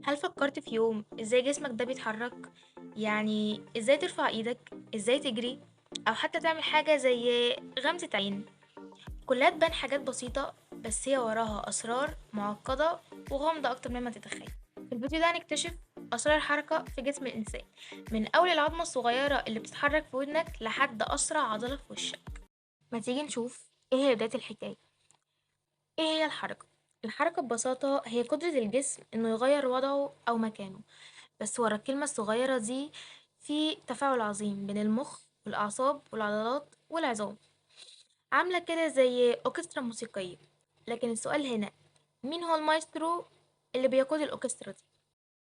هل فكرت في يوم ازاي جسمك ده بيتحرك؟ يعني ازاي ترفع ايدك، ازاي تجري، او حتى تعمل حاجة زي غمزة عين. كلها تبان حاجات بسيطة، بس هي وراها اسرار معقدة وغامضة اكتر مما تتخيل. في الفيديو ده هنكتشف اسرار الحركة في جسم الانسان، من اول العظمة الصغيرة اللي بتتحرك في ودنك لحد اسرع عضلة في وشك. ما تيجي نشوف ايه هي بداية الحكاية. ايه هي الحركة؟ الحركة ببساطة هي قدرة الجسم انه يغير وضعه او مكانه، بس ورا الكلمة الصغيرة دي في تفاعل عظيم بين المخ والأعصاب والعضلات والعظام، عاملة كده زي أوركسترا موسيقية. لكن السؤال هنا، مين هو المايسترو اللي بيقود الأوركسترا دي؟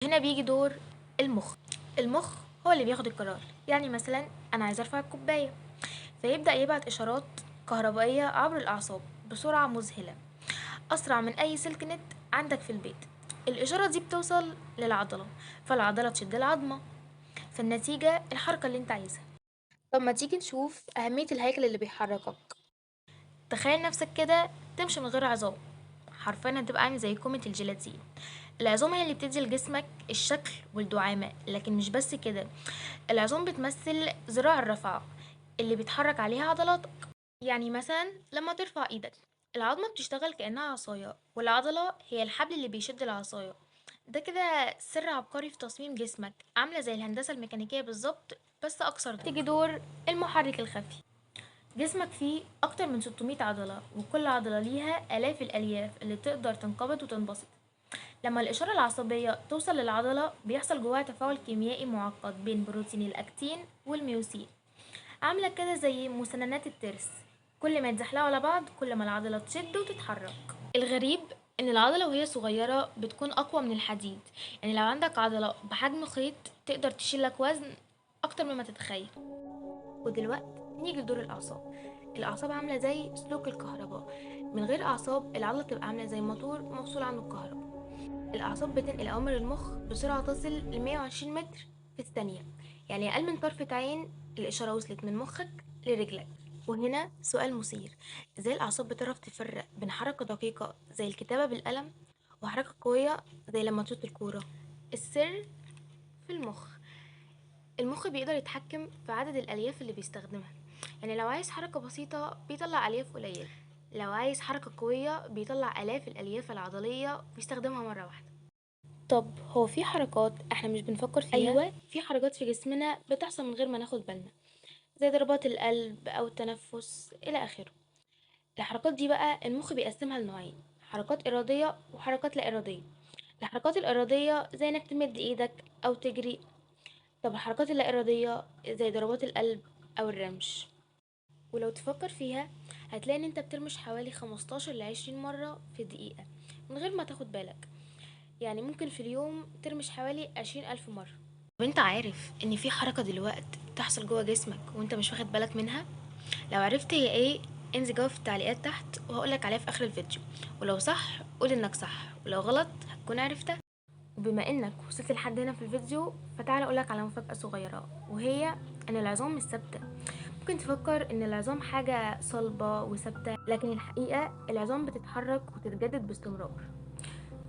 هنا بيجي دور المخ. المخ هو اللي بياخد القرار. يعني مثلا أنا عايزة أرفع الكوباية، فيبدأ يبعت إشارات كهربائية عبر الأعصاب بسرعة مذهلة، أسرع من أي سلك نت عندك في البيت. الإشارة دي بتوصل للعضلة، فالعضلة تشد العظمة، فالنتيجة الحركة اللي انت عايزها. طب ما تيجي نشوف أهمية الهيكل اللي بيحركك. تخيل نفسك كده تمشي من غير عظام، حرفيا هتبقى عامل زي كومة الجيلاتين. العظام هي اللي بتدي لجسمك الشكل والدعامة، لكن مش بس كده، العظام بتمثل ذراع الرفعة اللي بيتحرك عليها عضلاتك. يعني مثلا لما ترفع ايدك، العظمة بتشتغل كأنها عصاية، والعضلة هي الحبل اللي بيشد العصاية. ده كده سر عبقري في تصميم جسمك، عاملة زي الهندسة الميكانيكية بالظبط، بس أكثر دقة. تيجي دور المحرك الخفي. جسمك فيه أكتر من 600 عضلة، وكل عضلة ليها آلاف الألياف اللي تقدر تنقبض وتنبسط. لما الإشارة العصبية توصل للعضلة بيحصل جواها تفاعل كيميائي معقد بين بروتين الأكتين والميوسين، عاملة كده زي مسننات الترس. كل ما يتزحلقوا على بعض كل ما العضلة تشد وتتحرك. الغريب ان العضلة وهي صغيرة بتكون اقوى من الحديد. يعني لو عندك عضلة بحجم خيط تقدر تشيلك وزن اكتر مما تتخيل. ودلوقتي نيجي لدور الاعصاب. الاعصاب عاملة زي سلوك الكهرباء. من غير اعصاب العضلة تبقى عاملة زي موتور مفصول عنه الكهرباء. الأعصاب بتنقل أوامر المخ بسرعة تصل ل 120 متر في الثانية، يعني أقل من طرفة عين الإشارة وصلت من مخك لرجلك. وهنا سؤال مثير، ازاي الأعصاب بتعرف تفرق بين حركة دقيقة زي الكتابة بالقلم وحركة قوية زي لما تشوط الكورة؟ السر في المخ. المخ بيقدر يتحكم في عدد الألياف اللي بيستخدمها. يعني لو عايز حركة بسيطة بيطلع ألياف قليلة، لو عايز حركة قوية بيطلع آلاف الألياف العضلية ويستخدمها مرة واحدة. طب هو في حركات احنا مش بنفكر فيها؟ ايوه، في حركات في جسمنا بتحصل من غير ما ناخد بالنا، زي ضربات القلب او التنفس الى اخره. الحركات دي بقى المخ بيقسمها لنوعين: حركات اراديه وحركات لا اراديه. الحركات الاراديه زي انك تمد ايدك او تجري. طب الحركات اللا اراديه زي ضربات القلب او الرمش. ولو تفكر فيها هتلاقي ان انت بترمش حوالي 15 ل 20 مره في الدقيقه من غير ما تاخد بالك. يعني ممكن في اليوم ترمش حوالي 20,000 مرة. طب انت عارف ان في حركة دلوقت بتحصل جوه جسمك وانت مش واخد بالك منها؟ لو عرفت هي ايه انزل جوه في التعليقات تحت وهقولك عليها في اخر الفيديو. ولو صح قول انك صح، ولو غلط هتكون عرفتها. وبما انك وصلت لحد هنا في الفيديو فتعالى اقولك على مفاجأة صغيرة، وهي ان العظام مش ثابتة. ممكن تفكر ان العظام حاجة صلبة وثابتة، لكن الحقيقة العظام بتتحرك وتتجدد باستمرار.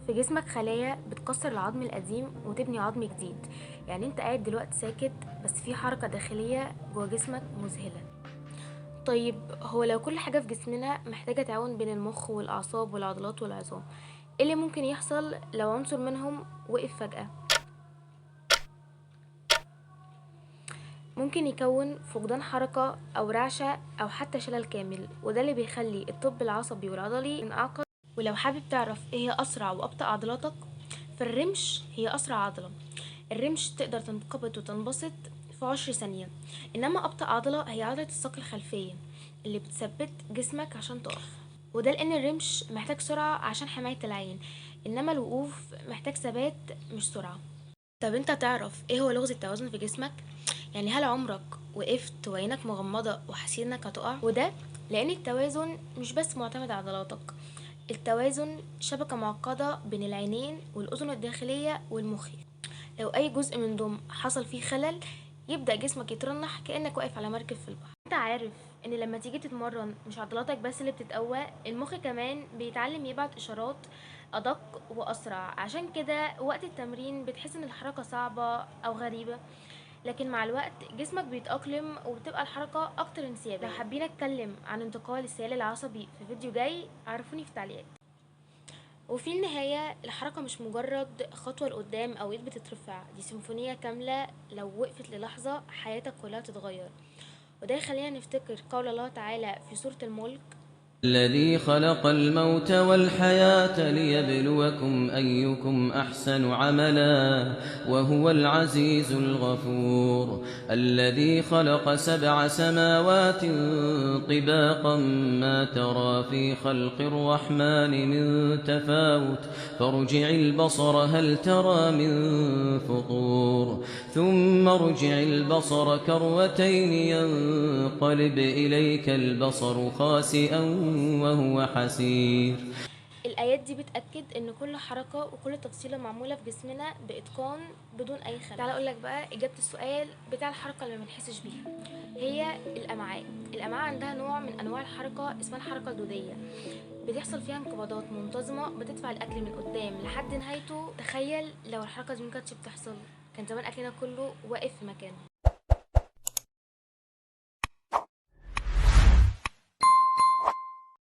في جسمك خلايا بتكسر العظم القديم وتبني عظم جديد. يعني انت قاعد دلوقتي ساكت، بس في حركة داخلية جوه جسمك مذهلة. طيب هو لو كل حاجة في جسمنا محتاجة تعاون بين المخ والأعصاب والعضلات والعظام، ايه اللي ممكن يحصل لو عنصر منهم وقف فجأة؟ ممكن يكون فقدان حركة أو رعشة أو حتى شلل كامل، وده اللي بيخلي الطب العصبي والعضلي ينعقد. ولو حابب تعرف ايه هي أسرع وأبطأ عضلاتك، فالرمش هي أسرع عضلة. الرمش تقدر تنقبض وتنبسط في 10 ثانية، إنما أبطأ عضلة هي عضلة الساق الخلفية اللي بتثبت جسمك عشان تقف. وده لأن الرمش محتاج سرعة عشان حماية العين، إنما الوقوف محتاج ثبات مش سرعة. طب انت تعرف ايه هو لغز التوازن في جسمك؟ يعني هل عمرك وقفت وعينك مغمضة وحسيت انك هتقع؟ وده لان التوازن مش بس معتمد على عضلاتك، التوازن شبكة معقدة بين العينين والأذن الداخلية والمخ. لو أي جزء من دول حصل فيه خلل يبدأ جسمك يترنح كأنك واقف على مركب في البحر. انت عارف ان لما تيجي تتمرن مش عضلاتك بس اللي بتتقوى، المخ كمان بيتعلم يبعت إشارات أدق وأسرع. عشان كده وقت التمرين بتحس إن الحركة صعبة أو غريبة، لكن مع الوقت جسمك بيتأقلم وبتبقى الحركة أكتر انسيابية. لو حابين أتكلم عن انتقال السيال العصبي في فيديو جاي عرفوني في التعليقات. وفي النهاية الحركة مش مجرد خطوة لقدام أو ايد بتترفع، دي سيمفونية كاملة. لو وقفت للحظة حياتك كلها تتغير. وده يخلينا نفتكر قول الله تعالى في سورة الملك: الذي خلق الموت والحياة ليبلوكم أيكم أحسن عملا وهو العزيز الغفور. الذي خلق 7 سماوات طباقا ما ترى في خلق الرحمن من تفاوت فارجع البصر هل ترى من فطور ثم ارجع البصر كرتين ينقلب إليك البصر خاسئا وهو حسير. الآيات دي بتأكد إن كل حركة وكل تفصيلة معمولة في جسمنا بإتقان بدون أي خلل. تعالى أقولك بقى إجابة السؤال بتاع الحركة اللي ما بنحسش بيها. هي الأمعاء. الأمعاء عندها نوع من أنواع الحركة اسمها الحركة الدودية، بتحصل فيها انقباضات منتظمة بتدفع الأكل من قدام لحد نهايته. تخيل لو الحركة دي مكانتش بتحصل، كان زمان أكلنا كله واقف في مكانه.